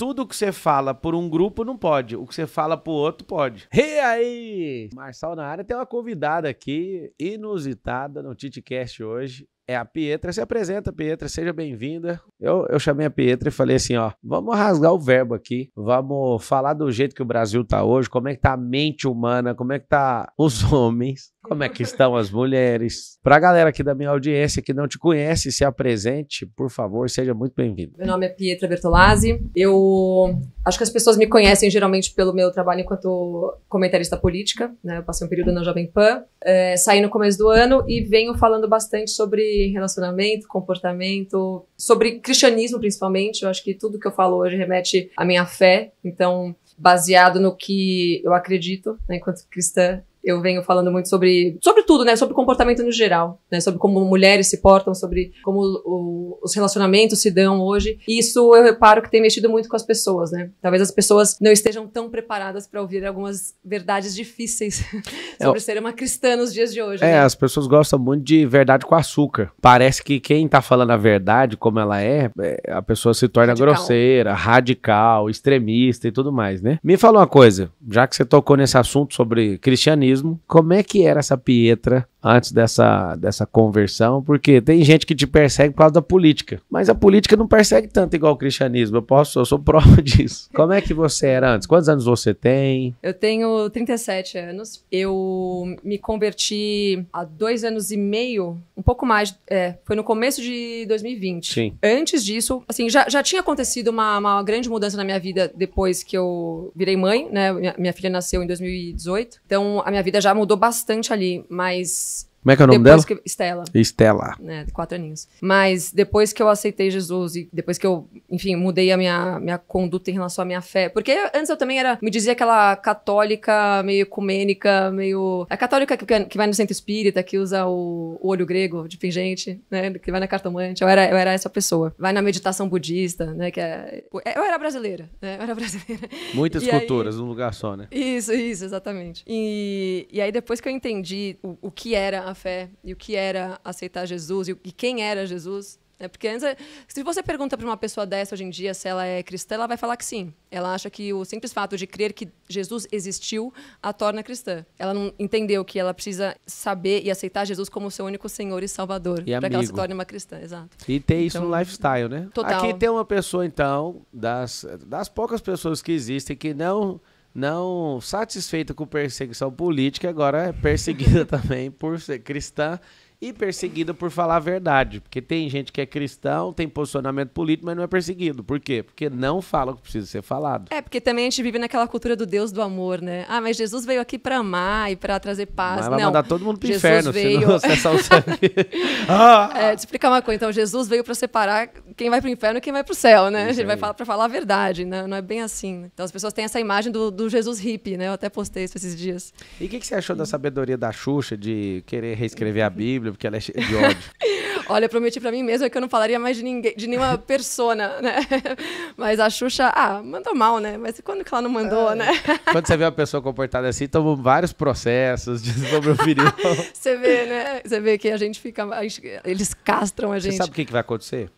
tudo que você fala por um grupo não pode, o que você fala pro outro pode. E aí? Marçal na área, tem uma convidada aqui, inusitada no TitiCast hoje. É a Pietra. Se apresenta, Pietra, seja bem-vinda. Eu chamei a Pietra e falei assim, ó, vamos rasgar o verbo aqui, vamos falar do jeito que o Brasil tá hoje, como é que tá a mente humana, como é que tá os homens, como é que estão as mulheres. Pra galera aqui da minha audiência que não te conhece, se apresente, por favor, seja muito bem-vindo. Meu nome é Pietra Bertolazzi, eu acho que as pessoas me conhecem geralmente pelo meu trabalho enquanto comentarista política, né? Eu passei um período na Jovem Pan, saí no começo do ano e venho falando bastante sobre relacionamento, comportamento, sobre cristianismo principalmente. Eu acho que tudo que eu falo hoje remete à minha fé, então baseado no que eu acredito, né, enquanto cristã. Eu venho falando muito sobre tudo, né? Sobre comportamento no geral, né? Sobre como mulheres se portam, sobre como os relacionamentos se dão hoje. E isso eu reparo que tem mexido muito com as pessoas, né? Talvez as pessoas não estejam tão preparadas para ouvir algumas verdades difíceis sobre ser uma cristã nos dias de hoje. Né? As pessoas gostam muito de verdade com açúcar. Parece que quem tá falando a verdade como ela a pessoa se torna grosseira, radical, extremista e tudo mais, né? Me fala uma coisa, já que você tocou nesse assunto sobre cristianismo, como é que era essa Pietra antes dessa conversão? Porque tem gente que te persegue por causa da política, mas a política não persegue tanto igual o cristianismo, eu sou prova disso. Como é que você era antes? Quantos anos você tem? Eu tenho 37 anos, eu me converti há 2 anos e meio, um pouco mais, foi no começo de 2020. Sim. Antes disso, assim, já tinha acontecido uma grande mudança na minha vida depois que eu virei mãe, né? Minha filha nasceu em 2018, então a minha vida já mudou bastante ali, mas... Como é que é o nome dela? Estela. Estela. Né, de 4 aninhos. Mas depois que eu aceitei Jesus e depois que eu, enfim, mudei a minha conduta em relação à minha fé. Porque antes eu também me dizia aquela católica meio ecumênica, meio... A católica que vai no centro espírita, que usa o olho grego de pingente, né? Que vai na cartomante. Eu era essa pessoa. Vai na meditação budista, né? Eu era brasileira, né? Eu era brasileira. Muitas culturas num lugar só, né? Isso, exatamente. E aí depois que eu entendi o que era a fé e o que era aceitar Jesus e quem era Jesus, né? Porque antes, se você pergunta para uma pessoa dessa hoje em dia se ela é cristã, ela vai falar que sim. Ela acha que o simples fato de crer que Jesus existiu a torna cristã. Ela não entendeu que ela precisa saber e aceitar Jesus como seu único Senhor e Salvador para que ela se torne uma cristã, exato. E ter isso no lifestyle, né? Total. Aqui tem uma pessoa, então, das poucas pessoas que existem que não satisfeita com perseguição política, agora é perseguida também por ser cristã e perseguida por falar a verdade. Porque tem gente que é cristão, tem posicionamento político, mas não é perseguido. Por quê? Porque não fala o que precisa ser falado. Porque também a gente vive naquela cultura do Deus do amor, né? Ah, mas Jesus veio aqui pra amar e pra trazer paz. Mas vai mandar todo mundo pro Jesus inferno, veio... senão você só sabe. Te explicar uma coisa. Então, Jesus veio pra separar quem vai pro inferno e quem vai pro céu, né? Ele vai falar pra falar a verdade, né? Não é bem assim. Então, as pessoas têm essa imagem do Jesus hippie, né? Eu até postei isso esses dias. E o que você achou da sabedoria da Xuxa de querer reescrever a Bíblia, porque ela é cheia de ódio? Olha, eu prometi pra mim mesma que eu não falaria mais de ninguém, de nenhuma persona, né? Mas a Xuxa, mandou mal, né? Mas quando que ela não mandou, né? Quando você vê uma pessoa comportada assim, tomam vários processos sobre opinião. Você vê, né? Você vê que a gente fica... Eles castram a gente. Você sabe o que vai acontecer?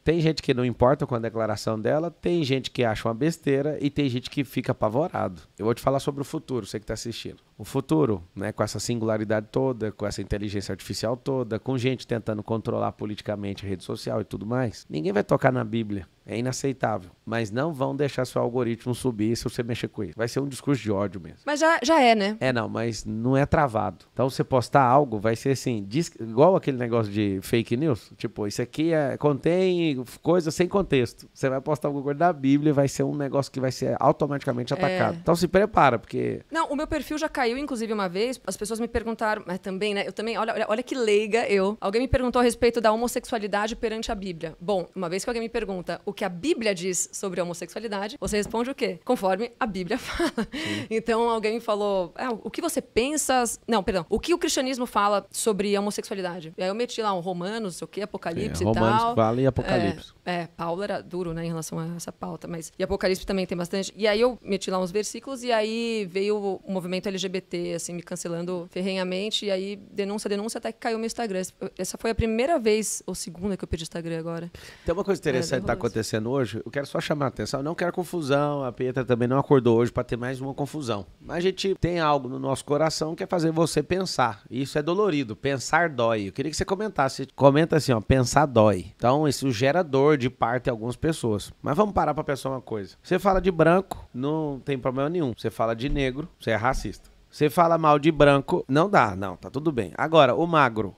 Tem gente que não importa com a declaração dela, tem gente que acha uma besteira e tem gente que fica apavorado. Eu vou te falar sobre o futuro, você que está assistindo. O futuro, né, com essa singularidade toda, com essa inteligência artificial toda, com gente tentando controlar politicamente a rede social e tudo mais, ninguém vai tocar na Bíblia. É inaceitável. Mas não vão deixar seu algoritmo subir se você mexer com isso. Vai ser um discurso de ódio mesmo. Mas já é, né? Não, mas não é travado. Então, você postar algo, vai ser assim, igual aquele negócio de fake news. Tipo, isso aqui contém coisa sem contexto. Você vai postar alguma coisa da Bíblia e vai ser um negócio que vai ser automaticamente atacado. Então, se prepara, porque... Não, o meu perfil já caiu, inclusive, uma vez. As pessoas me perguntaram, mas também, né? Eu também, olha que leiga eu. Alguém me perguntou a respeito da homossexualidade perante a Bíblia. Bom, uma vez que alguém me pergunta o que a Bíblia diz sobre a homossexualidade, você responde o quê? Conforme a Bíblia fala. Então, alguém me falou, o que você pensa... Não, perdão. O que o cristianismo fala sobre a homossexualidade? E aí eu meti lá um Romanos, não sei o quê, Apocalipse e tal. Romanos fala e Apocalipse. Paulo era duro, né, em relação a essa pauta, mas... E Apocalipse também tem bastante. E aí eu meti lá uns versículos e aí veio o movimento LGBT LGBT, assim, me cancelando ferrenhamente, e aí denúncia, até que caiu meu Instagram. Essa foi a primeira vez, ou segunda, que eu perdi o Instagram agora. Tem uma coisa interessante que tá acontecendo hoje, eu quero só chamar a atenção, eu não quero confusão, a Pietra também não acordou hoje para ter mais uma confusão. Mas a gente tem algo no nosso coração que é fazer você pensar, e isso é dolorido, pensar dói. Eu queria que você comentasse, comenta assim, ó, pensar dói. Então isso gera dor de parte de algumas pessoas. Mas vamos parar para pensar uma coisa. Você fala de branco, não tem problema nenhum. Você fala de negro, você é racista. Você fala mal de branco, não dá, não, tá tudo bem. Agora, o magro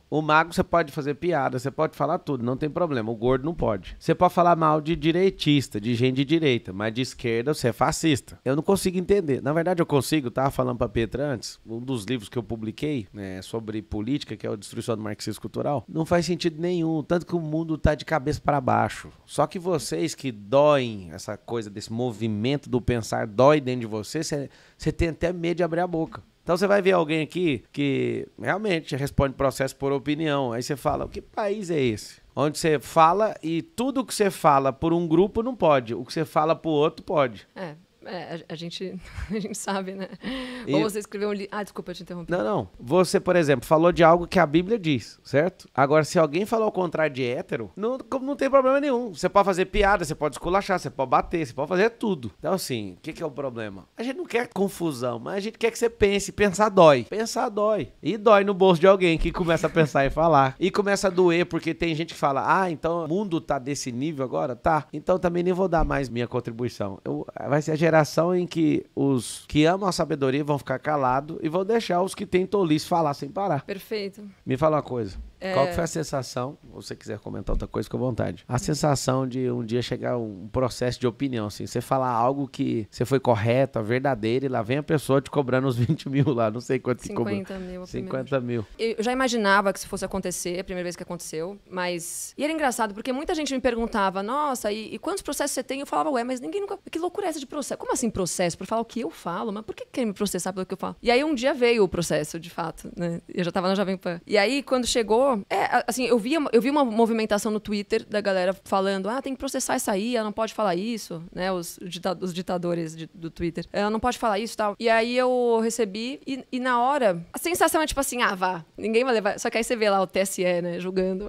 você pode fazer piada, você pode falar tudo, não tem problema, o gordo não pode. Você pode falar mal de direitista, de gente de direita, mas de esquerda você é fascista. Eu não consigo entender, na verdade eu consigo, tava falando pra Petra antes, um dos livros que eu publiquei, né, sobre política, que é o Destruição do Marxismo Cultural, não faz sentido nenhum, tanto que o mundo tá de cabeça para baixo. Só que vocês que doem, essa coisa desse movimento do pensar dói dentro de você, você tem até medo de abrir a boca. Então você vai ver alguém aqui que realmente responde processo por opinião. Aí você fala, que país é esse? Onde você fala e tudo que você fala por um grupo não pode. O que você fala por outro pode. A gente sabe, né? Ou você escreveu um livro... Ah, desculpa, eu te interrompi. Não. Você, por exemplo, falou de algo que a Bíblia diz, certo? Agora, se alguém falou o contrário de hétero, não tem problema nenhum. Você pode fazer piada, você pode esculachar, você pode bater, você pode fazer tudo. Então, assim, o que é o problema? A gente não quer confusão, mas a gente quer que você pense. Pensar dói. Pensar dói. E dói no bolso de alguém que começa a pensar e falar. E começa a doer, porque tem gente que fala, então o mundo tá desse nível agora? Tá. Então também nem vou dar mais minha contribuição. Vai ser a geração em que os que amam a sabedoria vão ficar calados e vão deixar os que têm tolice falar sem parar. Perfeito. Me fala uma coisa. Qual que foi a sensação, se você quiser comentar outra coisa, fica à vontade. A sensação de um dia chegar um processo de opinião, assim, você falar algo que você foi correto, verdadeiro, e lá vem a pessoa te cobrando os 20 mil lá, não sei quanto 50 mil. 50 mil. Eu já imaginava que isso fosse acontecer, a primeira vez que aconteceu, mas... E era engraçado, porque muita gente me perguntava, nossa, e quantos processos você tem? Eu falava, mas ninguém nunca... Que loucura é essa de processo? Como assim processo? Por falar o que eu falo? Mas por que quer me processar pelo que eu falo? E aí um dia veio o processo, de fato, né? Eu já tava na Jovem Pan. E aí, quando chegou... assim, eu vi uma movimentação no Twitter da galera falando, tem que processar essa aí, ela não pode falar isso, né? Os ditadores do Twitter. Ela não pode falar isso e tal. E aí eu recebi, e na hora, a sensação é tipo assim, vá, ninguém vai levar. Só que aí você vê lá o TSE, né, julgando.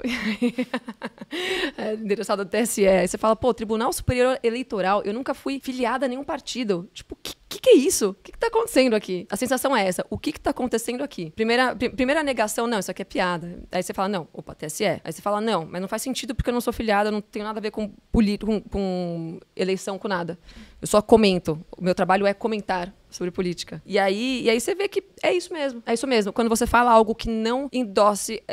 Endereçado ao TSE. Aí você fala, Tribunal Superior Eleitoral, eu nunca fui filiada a nenhum partido. Tipo, que é isso? O que tá acontecendo aqui? A sensação é essa. O que tá acontecendo aqui? Primeira negação, não, isso aqui é piada. Aí você fala, não, TSE. Aí você fala, não, mas não faz sentido porque eu não sou filiada, não tenho nada a ver com eleição, com nada. Eu só comento. O meu trabalho é comentar sobre política. E aí você vê que é isso mesmo. É isso mesmo. Quando você fala algo que não endosse,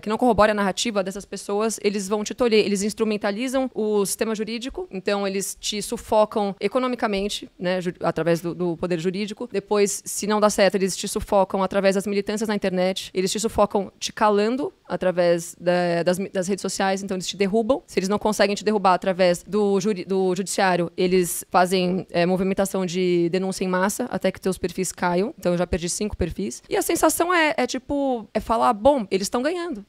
que não corrobore a narrativa dessas pessoas, eles vão te tolher. Eles instrumentalizam o sistema jurídico, então eles te sufocam economicamente, né, através do poder jurídico. Depois, se não dá certo, eles te sufocam através das militâncias na internet. Eles te sufocam te calando através das redes sociais, então eles te derrubam. Se eles não conseguem te derrubar através do judiciário, eles fazem movimentação de denúncia em massa até que teus perfis caiam. Então eu já perdi 5 perfis. E a sensação é falar, bom, eles estão ganhando.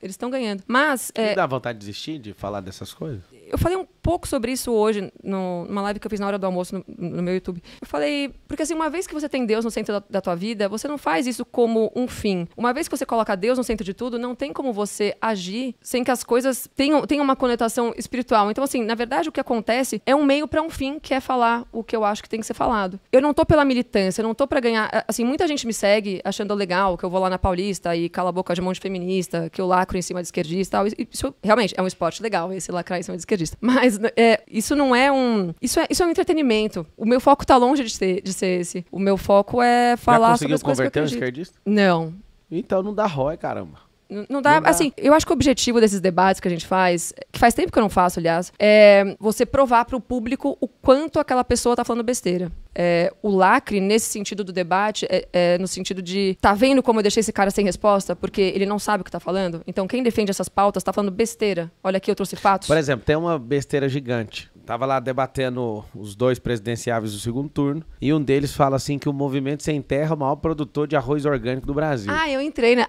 Mas... Não dá vontade de desistir de falar dessas coisas? Eu falei um pouco sobre isso hoje, numa live que eu fiz na hora do almoço no meu YouTube. Eu falei, porque assim, uma vez que você tem Deus no centro da tua vida, você não faz isso como um fim. Uma vez que você coloca Deus no centro de tudo, não tem como você agir sem que as coisas tenham uma conotação espiritual. Então, assim, na verdade, o que acontece é um meio para um fim, que é falar o que eu acho que tem que ser falado. Eu não tô pela militância, eu não tô pra ganhar... Assim, muita gente me segue achando legal que eu vou lá na Paulista e cala a boca de um monte de feminista, que eu lacro em cima de esquerdista e tal. Isso realmente é um esporte legal, esse lacrar em cima de esquerdista. Mas isso não é um... Isso é um entretenimento. O meu foco tá longe de ser esse. O meu foco é falar sobre as coisas que eu acredito. Já conseguiu converter um esquerdista? Não. Então não dá ROI, caramba. Não dá, assim, eu acho que o objetivo desses debates que a gente faz, que faz tempo que eu não faço, aliás, é você provar para o público o quanto aquela pessoa tá falando besteira. O lacre, nesse sentido do debate, no sentido de, tá vendo como eu deixei esse cara sem resposta? Porque ele não sabe o que tá falando? Então quem defende essas pautas tá falando besteira. Olha aqui, eu trouxe fatos. Por exemplo, tem uma besteira gigante. Tava lá debatendo os 2 presidenciáveis do segundo turno, e um deles fala assim que o Movimento Sem Terra é o maior produtor de arroz orgânico do Brasil. Eu entrei, né?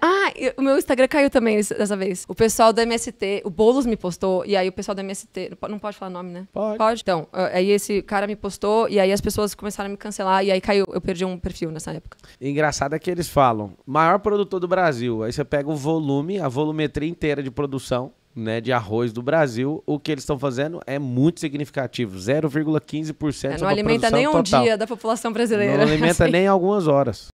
O meu Instagram caiu também dessa vez. O pessoal do MST, o Boulos me postou, e aí o pessoal do MST, não pode falar nome, né? Pode. Então, aí esse cara me postou, e aí as pessoas começaram a me cancelar, e aí caiu, eu perdi um perfil nessa época. Engraçado é que eles falam, maior produtor do Brasil, aí você pega o volume, a volumetria inteira de produção, né, de arroz do Brasil, o que eles estão fazendo é muito significativo, 0,15% Não alimenta nem um dia da população brasileira. Não alimenta nem algumas horas.